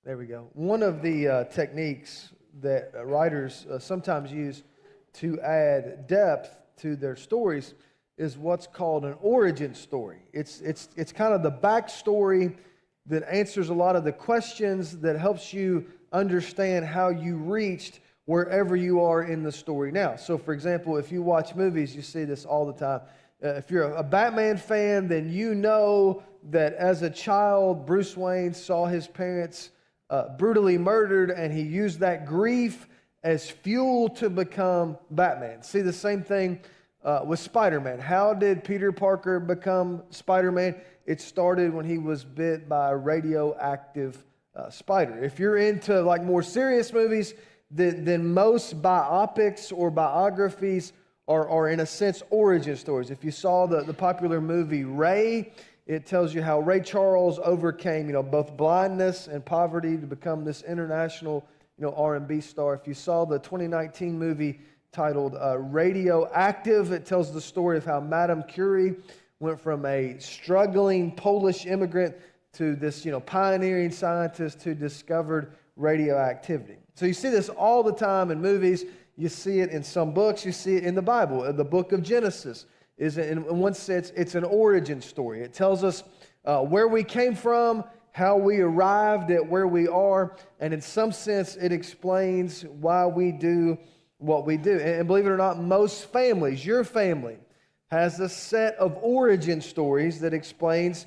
There we go. One of the techniques that writers sometimes use to add depth to their stories is what's called an origin story. It's kind of the backstory that answers a lot of the questions, that helps you understand how you reached wherever you are in the story now. So, for example, if you watch movies, you see this all the time. If you're a Batman fan, then you know that as a child, Bruce Wayne saw his parents brutally murdered, and he used that grief as fuel to become Batman. See the same thing with Spider-Man. How did Peter Parker become Spider-Man? It started when he was bit by a radioactive spider. If you're into like more serious movies, then most biopics or biographies are in a sense origin stories. If you saw the popular movie Ray, it tells you how Ray Charles overcame, both blindness and poverty to become this international, R&B star. If you saw the 2019 movie titled Radioactive, it tells the story of how Madame Curie went from a struggling Polish immigrant to this, pioneering scientist who discovered radioactivity. So you see this all the time in movies. You see it in some books. You see it in the Bible. The book of Genesis is, in one sense, it's an origin story. It tells us where we came from, how we arrived at where we are, and in some sense, it explains why we do what we do. And believe it or not, most families, your family, has a set of origin stories that explains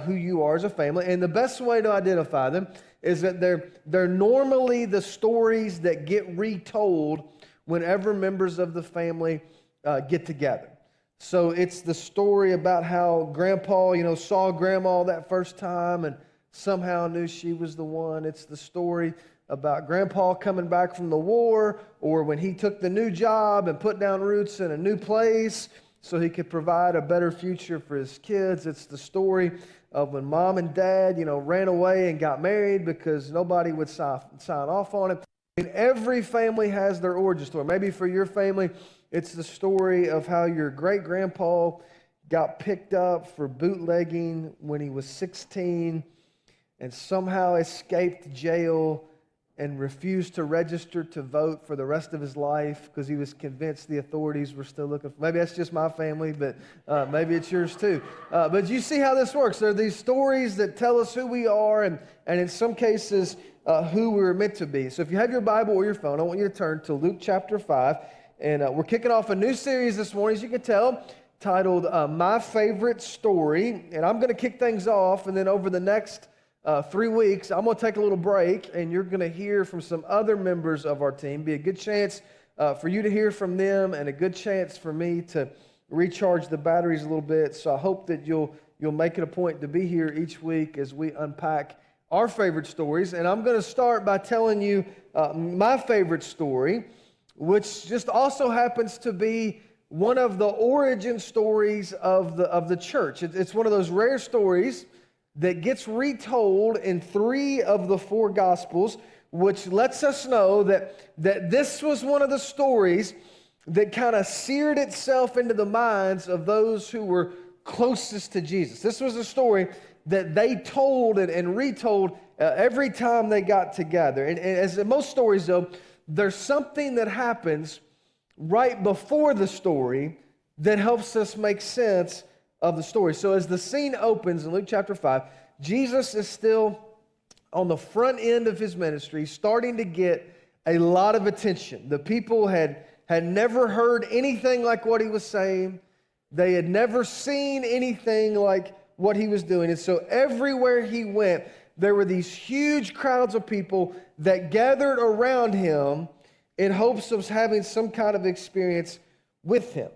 who you are as a family. And the best way to identify them is that they're normally the stories that get retold whenever members of the family get together. So it's the story about how Grandpa, saw Grandma that first time and somehow knew she was the one. It's the story about Grandpa coming back from the war, or when he took the new job and put down roots in a new place so he could provide a better future for his kids. It's the story of when Mom and Dad, ran away and got married because nobody would sign off on it. And every family has their origin story. Maybe for your family, it's the story of how your great-grandpa got picked up for bootlegging when he was 16 and somehow escaped jail and refused to register to vote for the rest of his life because he was convinced the authorities were still looking for. Maybe that's just my family, but maybe it's yours too. But you see how this works. There are these stories that tell us who we are, and in some cases, who we were meant to be. So if you have your Bible or your phone, I want you to turn to Luke chapter 5. And we're kicking off a new series this morning, as you can tell, titled My Favorite Story. And I'm going to kick things off, and then over the next 3 weeks, I'm going to take a little break, and you're going to hear from some other members of our team. Be a good chance for you to hear from them, and a good chance for me to recharge the batteries a little bit. So I hope that you'll make it a point to be here each week as we unpack our favorite stories. And I'm going to start by telling you my favorite story, which just also happens to be one of the origin stories of the church. It's one of those rare stories that gets retold in 3 of the 4 Gospels, which lets us know that this was one of the stories that kind of seared itself into the minds of those who were closest to Jesus. This was a story that they told and retold every time they got together. And as in most stories, though, there's something that happens right before the story that helps us make sense of the story. So as the scene opens in Luke chapter 5, Jesus is still on the front end of his ministry, starting to get a lot of attention. The people had never heard anything like what he was saying. They had never seen anything like what he was doing. And so everywhere he went, there were these huge crowds of people that gathered around him in hopes of having some kind of experience with him.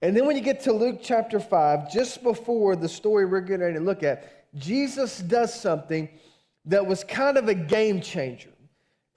And then when you get to Luke chapter 5, just before the story we're getting ready to look at, Jesus does something that was kind of a game changer.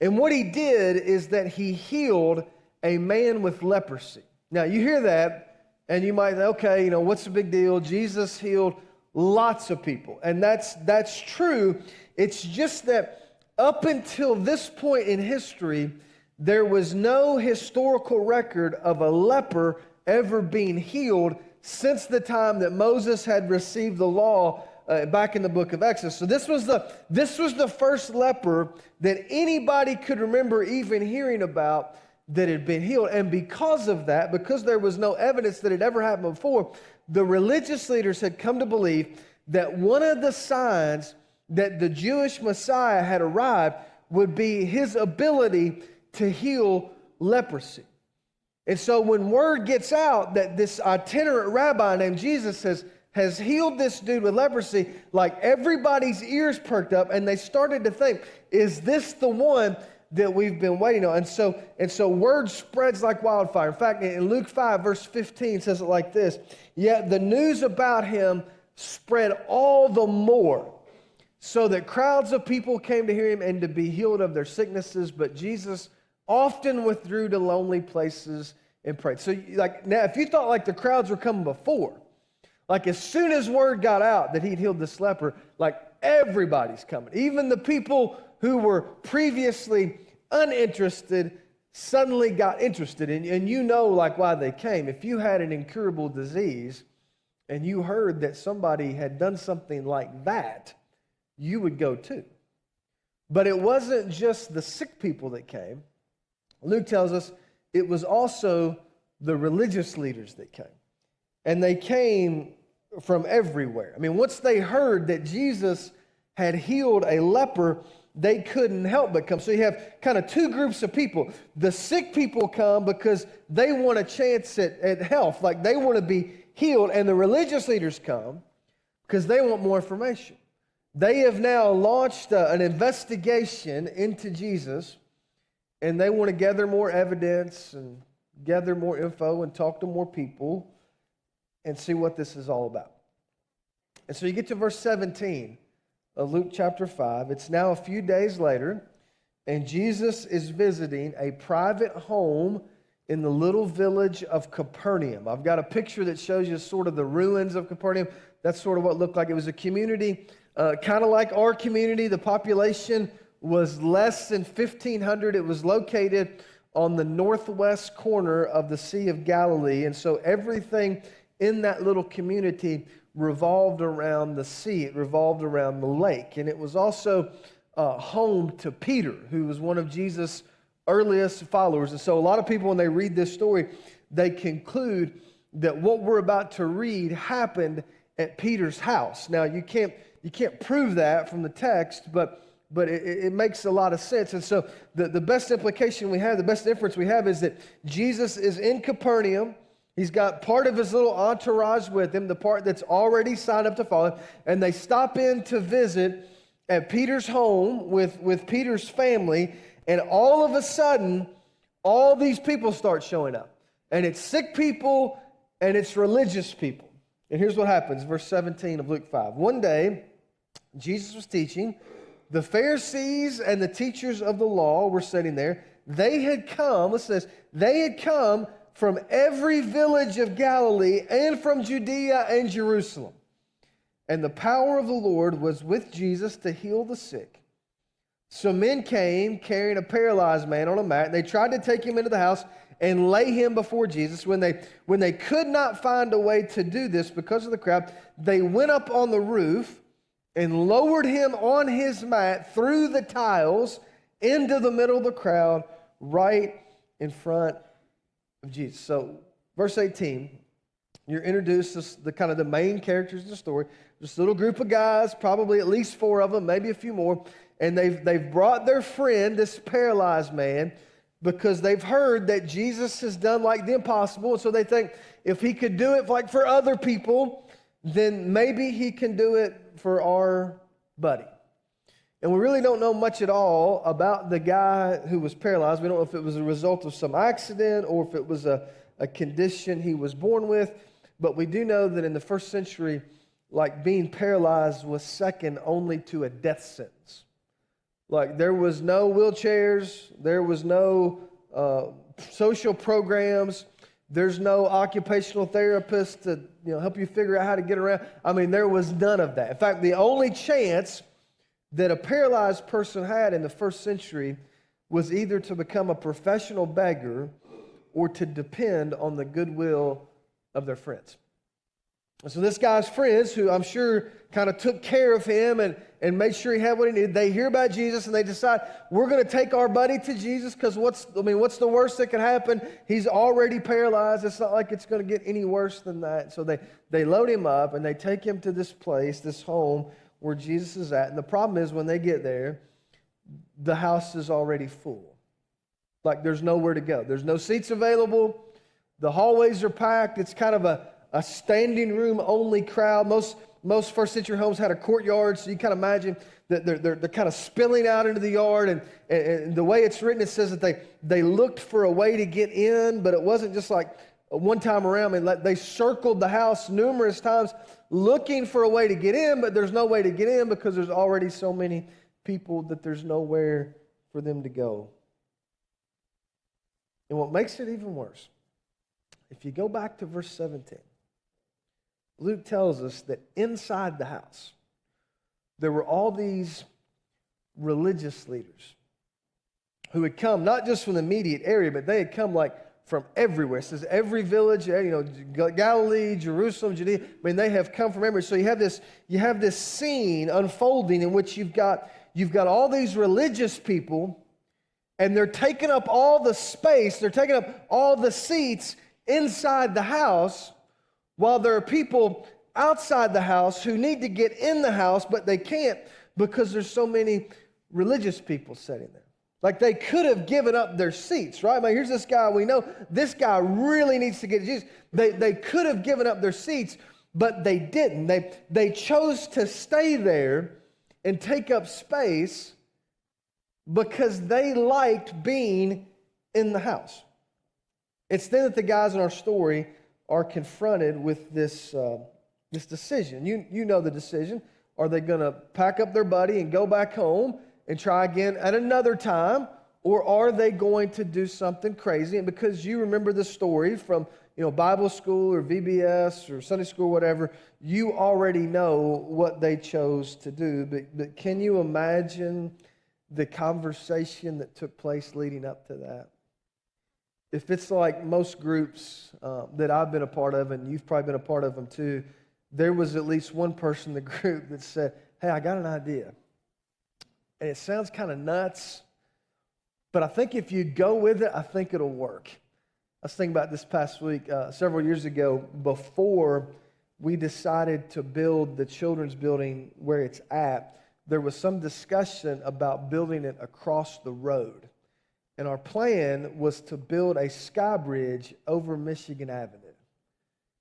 And what he did is that he healed a man with leprosy. Now, you hear that, and you might think, okay, what's the big deal? Jesus healed lots of people. And that's true. It's just that up until this point in history, there was no historical record of a leper ever being healed since the time that Moses had received the law back in the book of Exodus. So this was the first leper that anybody could remember even hearing about that had been healed. And because of that, because there was no evidence that it ever happened before, the religious leaders had come to believe that one of the signs that the Jewish Messiah had arrived would be his ability to heal leprosy. And so when word gets out that this itinerant rabbi named Jesus has healed this dude with leprosy, like everybody's ears perked up and they started to think, is this the one that we've been waiting on? And so word spreads like wildfire. In fact, in Luke 5, verse 15 says it like this: "Yet the news about him spread all the more, so that crowds of people came to hear him and to be healed of their sicknesses. But Jesus often withdrew to lonely places and prayed." So like now, if you thought like the crowds were coming before, like as soon as word got out that he'd healed this leper, like everybody's coming. Even the people who were previously uninterested suddenly got interested. And you know like why they came. If you had an incurable disease and you heard that somebody had done something like that, you would go too. But it wasn't just the sick people that came. Luke tells us it was also the religious leaders that came. And they came from everywhere. I mean, once they heard that Jesus had healed a leper, they couldn't help but come. So you have kind of two groups of people. The sick people come because they want a chance at health, like they want to be healed. And the religious leaders come because they want more information. They have now launched an investigation into Jesus, and they want to gather more evidence and gather more info and talk to more people and see what this is all about. And so you get to verse 17 of Luke chapter 5. It's now a few days later, and Jesus is visiting a private home in the little village of Capernaum. I've got a picture that shows you sort of the ruins of Capernaum. That's sort of what it looked like. It was a community kind of like our community. The population was less than 1,500. It was located on the northwest corner of the Sea of Galilee. And so everything in that little community revolved around the sea. It revolved around the lake. And it was also home to Peter, who was one of Jesus' earliest followers. And so a lot of people, when they read this story, they conclude that what we're about to read happened at Peter's house. Now, you can't prove that from the text, but it makes a lot of sense. And so the best implication we have, the best inference we have is that Jesus is in Capernaum. He's got part of his little entourage with him, the part that's already signed up to follow him, and they stop in to visit at Peter's home with Peter's family, and all of a sudden, all these people start showing up. And it's sick people, and it's religious people. And here's what happens, verse 17 of Luke 5. One day, Jesus was teaching. The Pharisees and the teachers of the law were sitting there. They had come, listen to this, they had come from every village of Galilee and from Judea and Jerusalem. And the power of the Lord was with Jesus to heal the sick. So men came carrying a paralyzed man on a mat, and they tried to take him into the house and lay him before Jesus. When they could not find a way to do this because of the crowd, they went up on the roof and lowered him on his mat through the tiles into the middle of the crowd, right in front of Jesus. So, verse 18, you're introduced to the kind of the main characters of the story. This little group of guys, probably at least 4 of them, maybe a few more, and they've brought their friend, this paralyzed man, because they've heard that Jesus has done like the impossible, and so they think if he could do it like for other people, then maybe he can do it for our buddy. And we really don't know much at all about the guy who was paralyzed. We don't know if it was a result of some accident or if it was a condition he was born with. But we do know that in the first century, like being paralyzed was second only to a death sentence. Like there was no wheelchairs, there was no social programs, there's no occupational therapist to help you figure out how to get around. I mean, there was none of that. In fact, the only chance that a paralyzed person had in the first century was either to become a professional beggar or to depend on the goodwill of their friends. So this guy's friends, who I'm sure kind of took care of him and made sure he had what he needed, they hear about Jesus and they decide, we're going to take our buddy to Jesus because what's the worst that could happen? He's already paralyzed. It's not like it's going to get any worse than that. So they load him up and they take him to this place, this home where Jesus is at. And the problem is when they get there, the house is already full. Like there's nowhere to go. There's no seats available. The hallways are packed. It's kind of a standing room only crowd. Most first century homes had a courtyard, so you kind of imagine that they're kind of spilling out into the yard. And the way it's written, it says that they looked for a way to get in, but it wasn't just like one time around. I mean, they circled the house numerous times looking for a way to get in, but there's no way to get in because there's already so many people that there's nowhere for them to go. And what makes it even worse, if you go back to verse 17, Luke tells us that inside the house, there were all these religious leaders who had come not just from the immediate area, but they had come like from everywhere. It says every village, Galilee, Jerusalem, Judea. I mean, they have come from everywhere. So you have this scene unfolding in which you've got all these religious people, and they're taking up all the space, they're taking up all the seats inside the house, while there are people outside the house who need to get in the house, but they can't because there's so many religious people sitting there. Like they could have given up their seats, right? I mean, here's this guy, we know this guy really needs to get to Jesus. They could have given up their seats, but they didn't. They chose to stay there and take up space because they liked being in the house. It's then that the guys in our story are confronted with this decision. You know the decision. Are they going to pack up their buddy and go back home and try again at another time? Or are they going to do something crazy? And because you remember the story from Bible school or VBS or Sunday school, whatever, you already know what they chose to do. But can you imagine the conversation that took place leading up to that? If it's like most groups that I've been a part of, and you've probably been a part of them too, there was at least one person in the group that said, hey, I got an idea. And it sounds kind of nuts, but I think if you go with it, I think it'll work. I was thinking about this past week, several years ago, before we decided to build the children's building where it's at, there was some discussion about building it across the road. And our plan was to build a sky bridge over Michigan Avenue.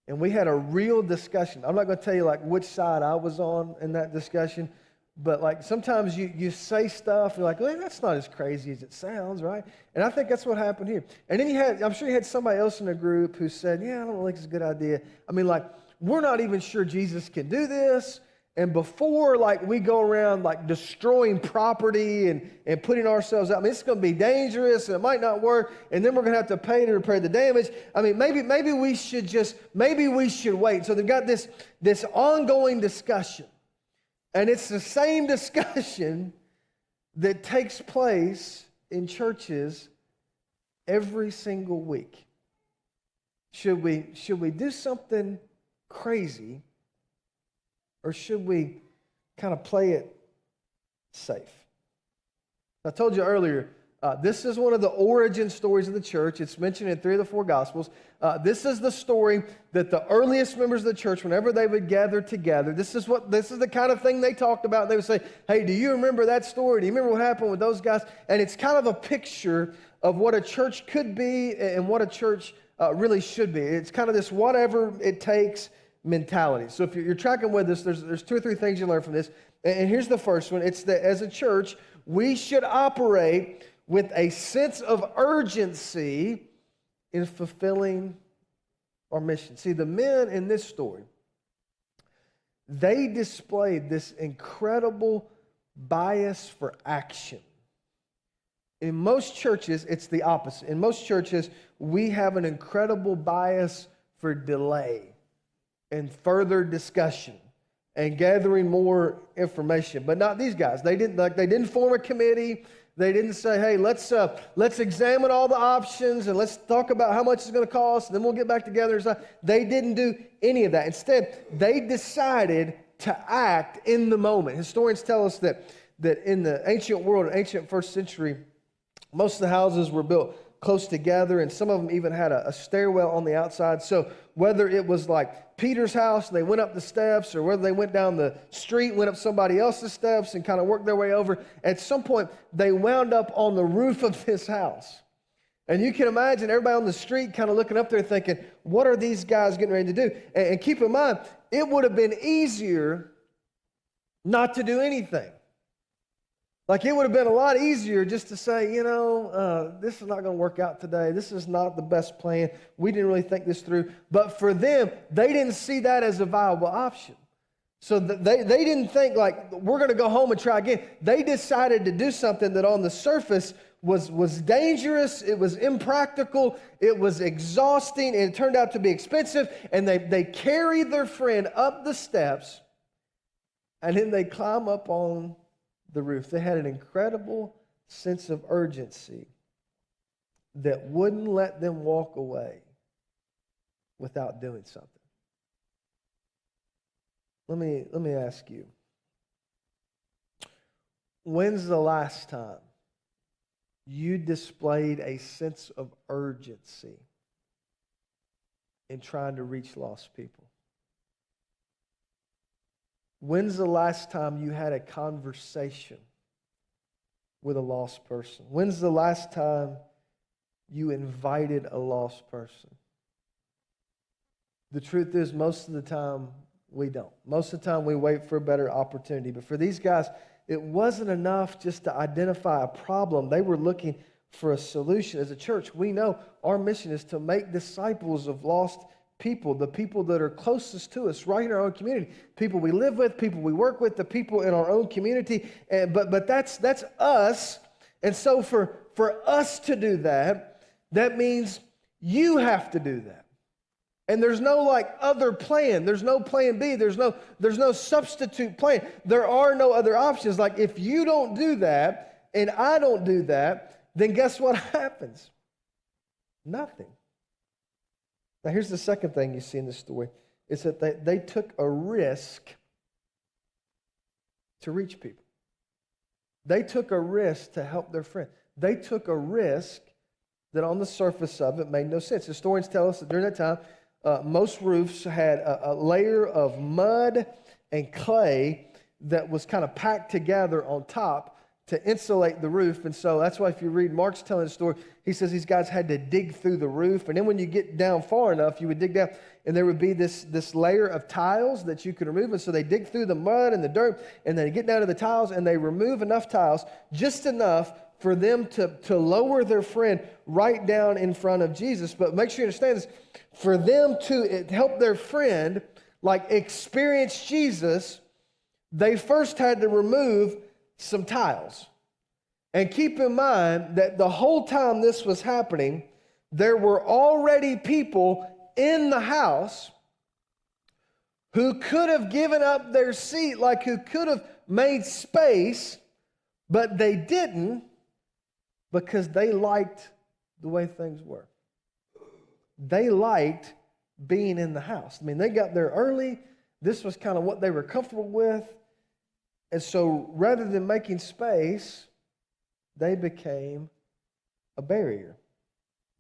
And we had a real discussion. I'm not going to tell you like which side I was on in that discussion, but like sometimes you say stuff, you're like, well, that's not as crazy as it sounds, right? And I think that's what happened here. And then I'm sure you had somebody else in the group who said, yeah, I don't really think it's a good idea. I mean, like, we're not even sure Jesus can do this. And before, like, we go around, like, destroying property and putting ourselves out, I mean, it's going to be dangerous, and it might not work, and then we're going to have to pay to repair the damage. I mean, maybe we should wait. So they've got this ongoing discussion, and it's the same discussion that takes place in churches every single week. Should we do something crazy? Or should we kind of play it safe? I told you earlier, this is one of the origin stories of the church. It's mentioned in 3 of the 4 Gospels. This is the story that the earliest members of the church, whenever they would gather together, this is the kind of thing they talked about. They would say, hey, do you remember that story? Do you remember what happened with those guys? And it's kind of a picture of what a church could be and what a church really should be. It's kind of this whatever it takes mentality. So if you're tracking with us, there's 2 or 3 things you learn from this. And here's the first one. It's that as a church, we should operate with a sense of urgency in fulfilling our mission. See, the men in this story, they displayed this incredible bias for action. In most churches, it's the opposite. In most churches, we have an incredible bias for delay and further discussion and gathering more information. But not these guys. They didn't form a committee. They didn't say, hey, let's examine all the options and let's talk about how much it's going to cost, and then we'll get back together. They didn't do any of that. Instead, they decided to act in the moment. Historians tell us that in the ancient world, ancient first century, most of the houses were built close together, and some of them even had a stairwell on the outside. So whether it was like Peter's house, and they went up the steps, or whether they went down the street, went up somebody else's steps, and kind of worked their way over, at some point, they wound up on the roof of this house. And you can imagine everybody on the street kind of looking up there thinking, what are these guys getting ready to do? And keep in mind, it would have been easier not to do anything. Like, it would have been a lot easier just to say, this is not going to work out today. This is not the best plan. We didn't really think this through. But for them, they didn't see that as a viable option. So they didn't think like, we're going to go home and try again. They decided to do something that on the surface was dangerous. It was impractical. It was exhausting. And it turned out to be expensive. And they carried their friend up the steps. And then they climb up on the roof. They had an incredible sense of urgency that wouldn't let them walk away without doing something. Let me ask you, when's the last time you displayed a sense of urgency in trying to reach lost people? When's the last time you had a conversation with a lost person? When's the last time you invited a lost person? The truth is, most of the time, we don't. Most of the time, we wait for a better opportunity. But for these guys, it wasn't enough just to identify a problem. They were looking for a solution. As a church, we know our mission is to make disciples of lost people, the people that are closest to us, right in our own community, people we live with, people we work with, the people in our own community. But that's us. And so for us to do that, that means you have to do that. And there's no other plan. There's no plan B. There's no substitute plan. There are no other options. Like, if you don't do that and I don't do that, then guess what happens? Nothing. Now, here's the second thing you see in this story. It's that they took a risk to reach people. They took a risk to help their friend. They took a risk that on the surface of it made no sense. Historians tell us that during that time, most roofs had a layer of mud and clay that was kind of packed together on top to insulate the roof. And so that's why if you read Mark's telling the story, he says these guys had to dig through the roof. And then when you get down far enough, you would dig down, and there would be this layer of tiles that you could remove. And so they dig through the mud and the dirt, and they get down to the tiles, and they remove enough tiles, just enough for them to lower their friend right down in front of Jesus. But make sure you understand this. For them to help their friend experience Jesus, they first had to remove some tiles. And keep in mind that the whole time this was happening, there were already people in the house who could have given up their seat, who could have made space, but they didn't, because they liked the way things were. They liked being in the house. I mean, they got there early. This was kind of what they were comfortable with. And so rather than making space, they became a barrier.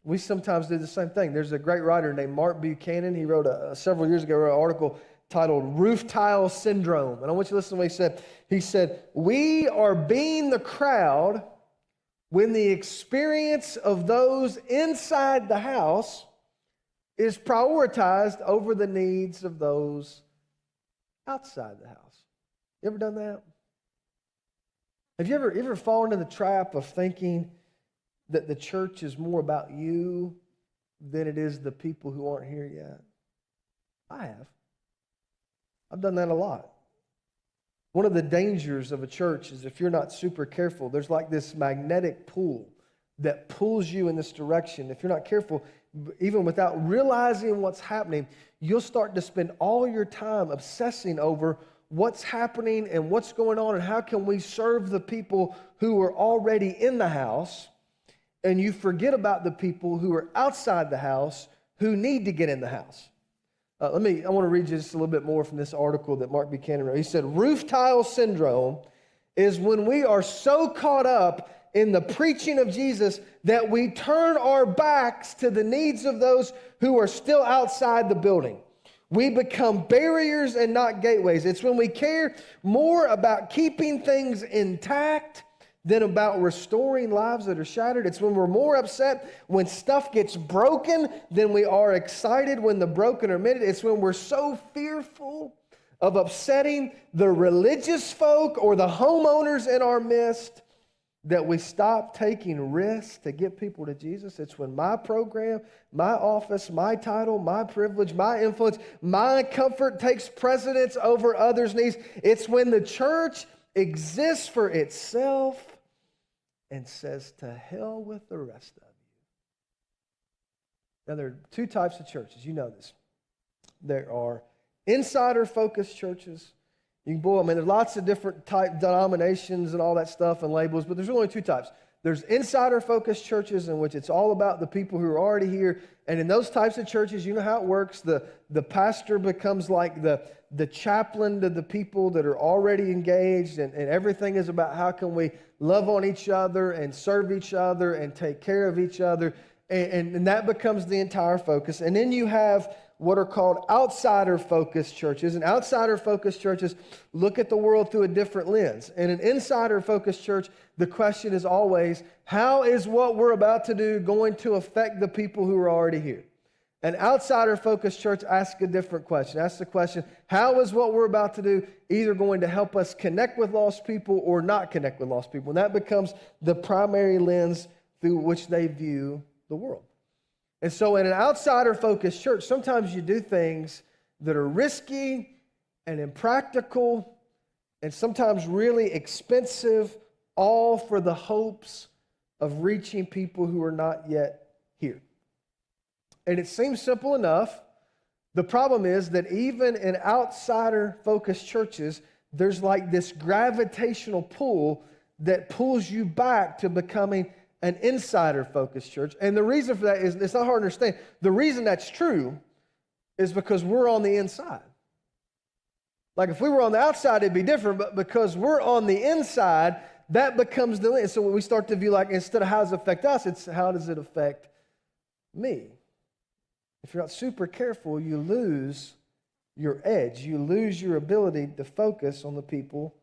We sometimes do the same thing. There's a great writer named Mark Buchanan. He wrote several years ago, an article titled Roof Tile Syndrome. And I want you to listen to what he said. He said, "We are being the crowd when the experience of those inside the house is prioritized over the needs of those outside the house." You ever done that? Have you ever fallen into the trap of thinking that the church is more about you than it is the people who aren't here yet? I have. I've done that a lot. One of the dangers of a church is if you're not super careful, there's this magnetic pull that pulls you in this direction. If you're not careful, even without realizing what's happening, you'll start to spend all your time obsessing over what's happening and what's going on and how can we serve the people who are already in the house, and you forget about the people who are outside the house who need to get in the house. I want to read you just a little bit more from this article that Mark Buchanan wrote. He said, roof tile syndrome is when we are so caught up in the preaching of Jesus that we turn our backs to the needs of those who are still outside the building. We become barriers and not gateways. It's when we care more about keeping things intact than about restoring lives that are shattered. It's when we're more upset when stuff gets broken than we are excited when the broken are mended. It's when we're so fearful of upsetting the religious folk or the homeowners in our midst that we stop taking risks to get people to Jesus. It's when my program, my office, my title, my privilege, my influence, my comfort takes precedence over others' needs. It's when the church exists for itself and says, to hell with the rest of you. Now, there are two types of churches. You know this. There are insider-focused churches. There's lots of different type denominations and all that stuff and labels, but there's only two types. There's insider-focused churches in which it's all about the people who are already here. And in those types of churches, you know how it works. The pastor becomes like the chaplain to the people that are already engaged, and everything is about how can we love on each other and serve each other and take care of each other. And that becomes the entire focus. And then you have what are called outsider-focused churches. And outsider-focused churches look at the world through a different lens. In an insider-focused church, the question is always, how is what we're about to do going to affect the people who are already here? An outsider-focused church asks a different question. Asks the question, how is what we're about to do either going to help us connect with lost people or not connect with lost people? And that becomes the primary lens through which they view the world. And so in an outsider-focused church, sometimes you do things that are risky and impractical and sometimes really expensive, all for the hopes of reaching people who are not yet here. And it seems simple enough. The problem is that even in outsider-focused churches, there's like this gravitational pull that pulls you back to becoming an insider-focused church. And the reason for that is, it's not hard to understand. The reason that's true is because we're on the inside. Like if we were on the outside, it'd be different, but because we're on the inside, that becomes the lens. So when we start to view, like, instead of how does it affect us, it's how does it affect me? If you're not super careful, you lose your edge. You lose your ability to focus on the people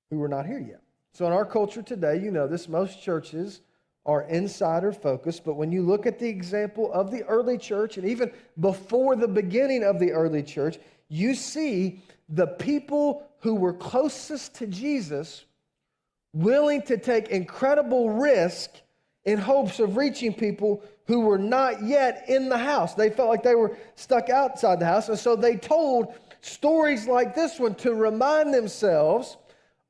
who are not here yet. So in our culture today, you know this, most churches are insider focused, but when you look at the example of the early church, and even before the beginning of the early church, you see the people who were closest to Jesus willing to take incredible risk in hopes of reaching people who were not yet in the house. They felt like they were stuck outside the house, and so they told stories like this one to remind themselves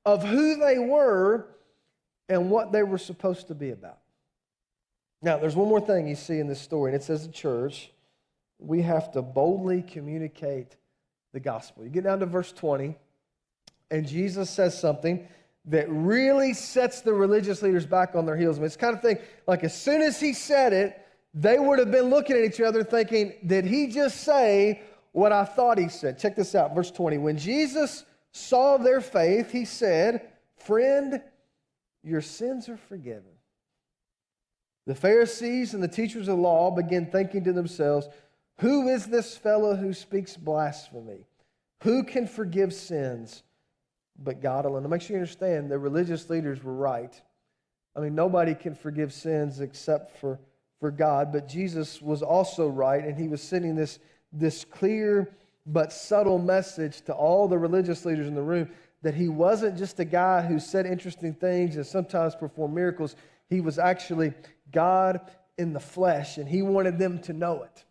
of who they were and what they were supposed to be about. Now, there's one more thing you see in this story, and it says, the church, we have to boldly communicate the gospel. You get down to verse 20, and Jesus says something that really sets the religious leaders back on their heels. I mean, it's the kind of thing, like as soon as he said it, they would have been looking at each other thinking, did he just say what I thought he said? Check this out, verse 20. When Jesus saw their faith, he said, friend, your sins are forgiven. The Pharisees and the teachers of the law began thinking to themselves, who is this fellow who speaks blasphemy? Who can forgive sins but God alone? To make sure you understand, the religious leaders were right. I mean, nobody can forgive sins except for God, but Jesus was also right, and he was sending this clear but subtle message to all the religious leaders in the room that he wasn't just a guy who said interesting things and sometimes performed miracles. He was actually God in the flesh, and he wanted them to know it.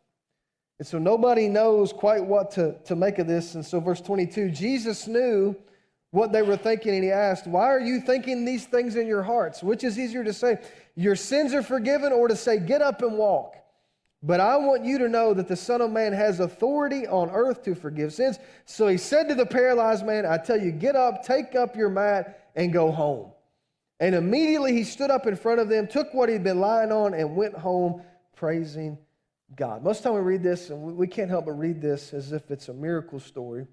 And so nobody knows quite what to make of this. And so verse 22, Jesus knew what they were thinking, and he asked, why are you thinking these things in your hearts? Which is easier to say, your sins are forgiven, or to say, get up and walk? But I want you to know that the Son of Man has authority on earth to forgive sins. So he said to the paralyzed man, I tell you, get up, take up your mat, and go home. And immediately he stood up in front of them, took what he'd been lying on, and went home praising God. Most of the time we read this, and we can't help but read this as if it's a miracle story.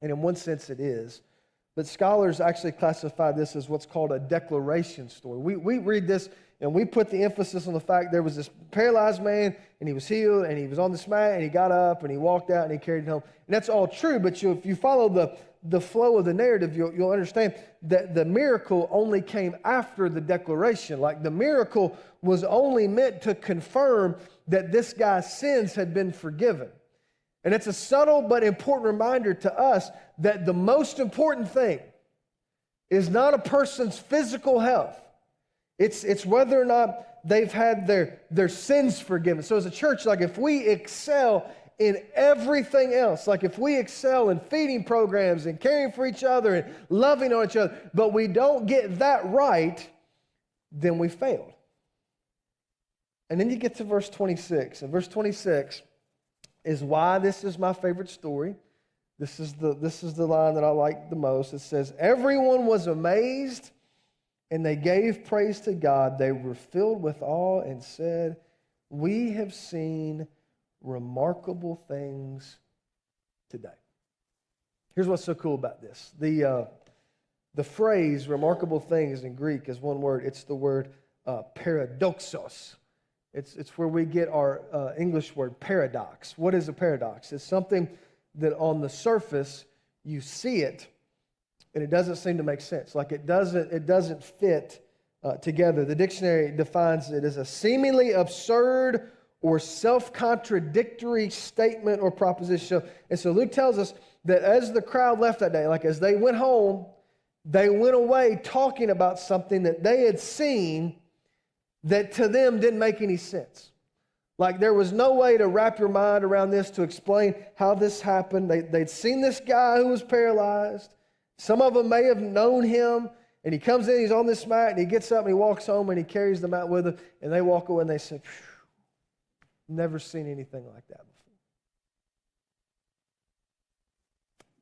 And in one sense it is. But scholars actually classify this as what's called a declaration story. We read this and we put the emphasis on the fact there was this paralyzed man and he was healed and he was on this mat and he got up and he walked out and he carried it home. And that's all true, but if you follow the flow of the narrative, you'll understand that the miracle only came after the declaration. Like the miracle was only meant to confirm that this guy's sins had been forgiven. And it's a subtle but important reminder to us that the most important thing is not a person's physical health. It's whether or not they've had their sins forgiven. So as a church, like if we excel in everything else, like if we excel in feeding programs and caring for each other and loving on each other, but we don't get that right, then we failed. And then you get to verse 26. And verse 26 is why this is my favorite story. This is the line that I like the most. It says, everyone was amazed and they gave praise to God. They were filled with awe and said, we have seen remarkable things today. Here's what's so cool about this. The phrase remarkable things in Greek is one word. It's the word paradoxos. It's where we get our English word paradox. What is a paradox? It's something that on the surface you see it and it doesn't seem to make sense. Like it doesn't fit together. The dictionary defines it as a seemingly absurd or self-contradictory statement or proposition. And so Luke tells us that as the crowd left that day, like as they went home, they went away talking about something that they had seen that to them didn't make any sense. Like there was no way to wrap your mind around this to explain how this happened. They'd seen this guy who was paralyzed. Some of them may have known him, and he comes in, he's on this mat, and he gets up and he walks home and he carries the mat with him, and they walk away and they say, never seen anything like that before.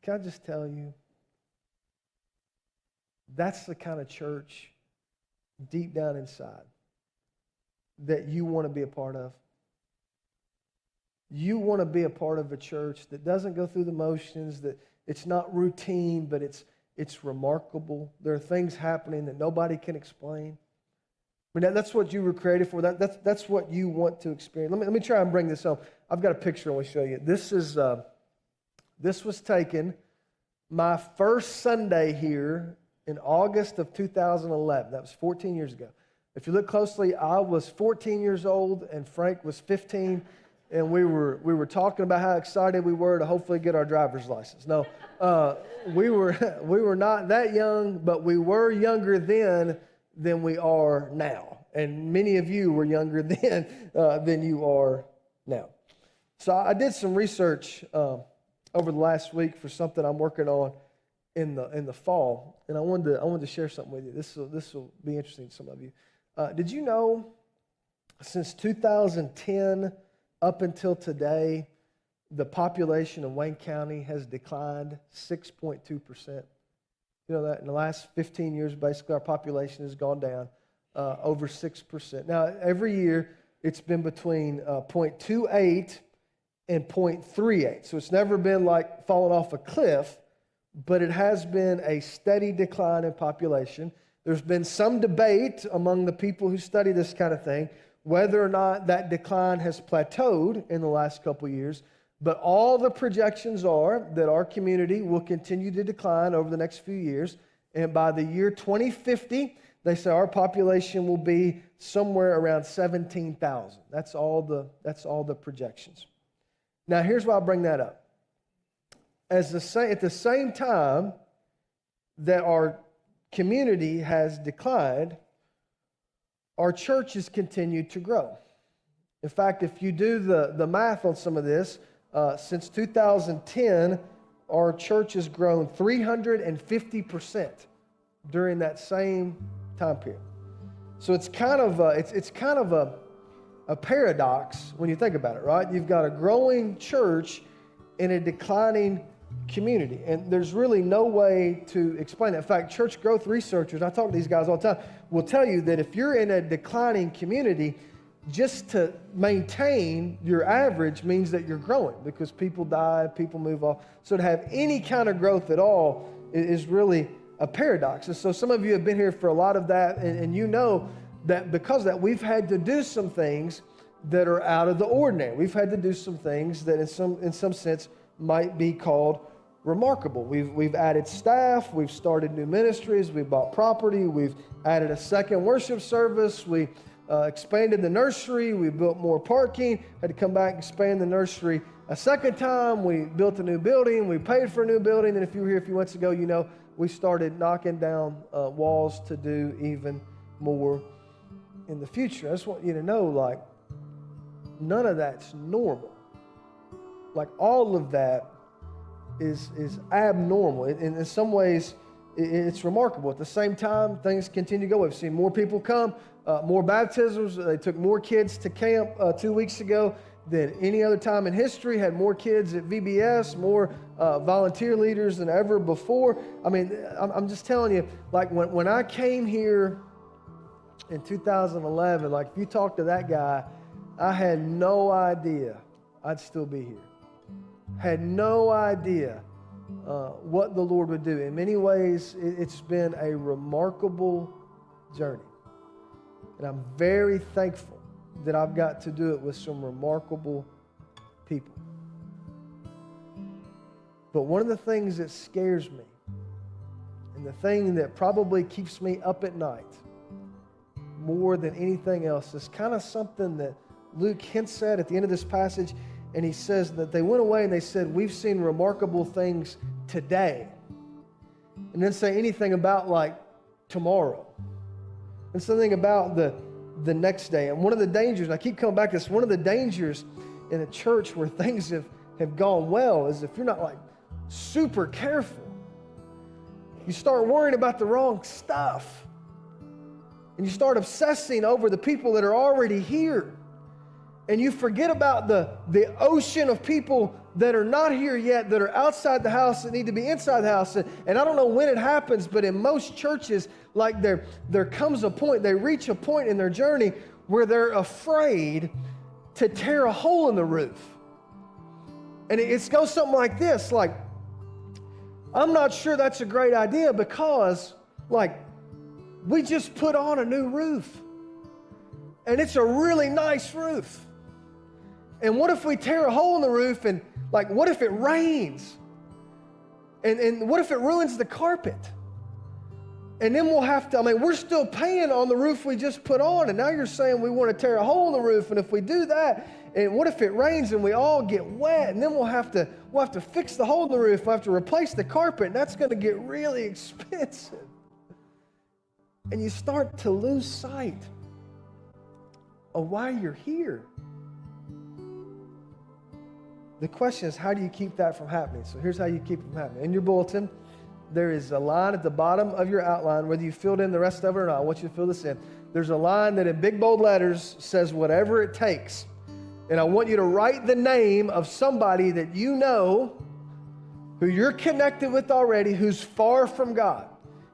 Can I just tell you, that's the kind of church deep down inside that you want to be a part of. You want to be a part of a church that doesn't go through the motions, that it's not routine, but it's remarkable. There are things happening that nobody can explain. I mean, that's what you were created for. That's what you want to experience. Let me try and bring this home. I've got a picture I want to show you. This was taken my first Sunday here in August of 2011. That was 14 years ago. If you look closely, I was 14 years old and Frank was 15. And we were talking about how excited we were to hopefully get our driver's license. No, we were not that young, but we were younger then than we are now. And many of you were younger then than you are now. So I did some research over the last week for something I'm working on in the fall, and I wanted to share something with you. This will be interesting to some of you. Did you know since 2010 up until today, the population of Wayne County has declined 6.2%. You know that in the last 15 years, basically, our population has gone down over 6%. Now, every year, it's been between 0.28 and 0.38. So it's never been like falling off a cliff, but it has been a steady decline in population. There's been some debate among the people who study this kind of thing whether or not that decline has plateaued in the last couple of years. But all the projections are that our community will continue to decline over the next few years. And by the year 2050, they say our population will be somewhere around 17,000. That's all the projections. Now, here's why I bring that up. At the same time that our community has declined, our church has continued to grow. In fact, if you do the math on some of this, since 2010, our church has grown 350% during that same time period. So it's kind of a paradox when you think about it, right? You've got a growing church in a declining community. And there's really no way to explain that. In fact, church growth researchers, I talk to these guys all the time, will tell you that if you're in a declining community, just to maintain your average means that you're growing because people die, people move off. So to have any kind of growth at all is really a paradox. And so some of you have been here for a lot of that, and you know that because of that, we've had to do some things that are out of the ordinary. We've had to do some things that in some sense might be called remarkable. We've added staff, we've started new ministries, we've bought property, we've added a second worship service, we expanded the nursery, we built more parking, had to come back and expand the nursery a second time, we built a new building, we paid for a new building, and if you were here a few months ago, you know we started knocking down walls to do even more in the future. I just want you to know, like, none of that's normal. Like, all of that is abnormal. In some ways, it's remarkable. At the same time, things continue to go. We've seen more people come, more baptisms. They took more kids to camp 2 weeks ago than any other time in history, had more kids at VBS, more volunteer leaders than ever before. I mean, I'm just telling you, like when I came here in 2011, like if you talk to that guy, I had no idea I'd still be here. Had no idea what the Lord would do. In many ways, it's been a remarkable journey. And I'm very thankful that I've got to do it with some remarkable people. But one of the things that scares me, and the thing that probably keeps me up at night more than anything else, is kind of something that Luke hints at the end of this passage. And he says that they went away and they said, we've seen remarkable things today. And then say anything about like tomorrow. And something about the next day. And one of the dangers, and I keep coming back to this, one of the dangers in a church where things have gone well is if you're not like super careful, you start worrying about the wrong stuff. And you start obsessing over the people that are already here. And you forget about the ocean of people that are not here yet, that are outside the house, that need to be inside the house. And I don't know when it happens, but in most churches, like there comes a point, they reach a point in their journey where they're afraid to tear a hole in the roof. And it goes something like this, like, I'm not sure that's a great idea because, like, we just put on a new roof. And it's a really nice roof. And what if we tear a hole in the roof and, like, what if it rains? And what if it ruins the carpet? And then we'll have to, we're still paying on the roof we just put on, and now you're saying we want to tear a hole in the roof, and if we do that, and what if it rains and we all get wet, and then we'll have to fix the hole in the roof, we'll have to replace the carpet, and that's going to get really expensive. And you start to lose sight of why you're here. The question is, how do you keep that from happening? So here's how you keep it from happening. In your bulletin, there is a line at the bottom of your outline, whether you filled in the rest of it or not. I want you to fill this in. There's a line that in big bold letters says, whatever it takes. And I want you to write the name of somebody that you know, who you're connected with already, who's far from God.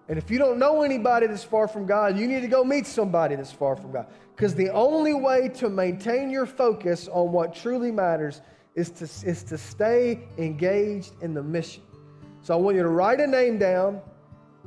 And if you don't know anybody that's far from God, you need to go meet somebody that's far from God. Because the only way to maintain your focus on what truly matters is to stay engaged in the mission. So I want you to write a name down,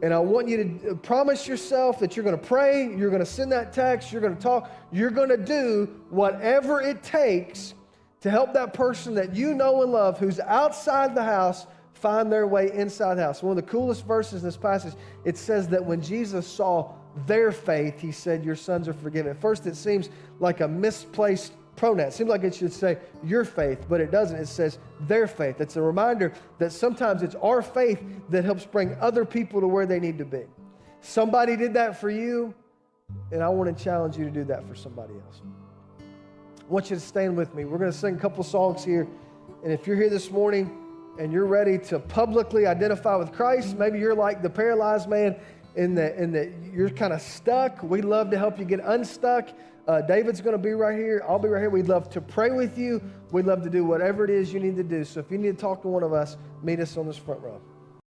and I want you to promise yourself that you're going to pray, you're going to send that text, you're going to talk, you're going to do whatever it takes to help that person that you know and love who's outside the house find their way inside the house. One of the coolest verses in this passage, it says that when Jesus saw their faith, he said, your sons are forgiven. At first, it seems like a misplaced pronoun. It seems like it should say your faith, but it doesn't. It says their faith. It's a reminder that sometimes it's our faith that helps bring other people to where they need to be. Somebody did that for you, and I want to challenge you to do that for somebody else. I want you to stand with me. We're going to sing a couple songs here, and if you're here this morning and you're ready to publicly identify with Christ, maybe you're like the paralyzed man in that you're kind of stuck. We'd love to help you get unstuck. David's going to be right here. I'll be right here. We'd love to pray with you. We'd love to do whatever it is you need to do. So if you need to talk to one of us, meet us on this front row.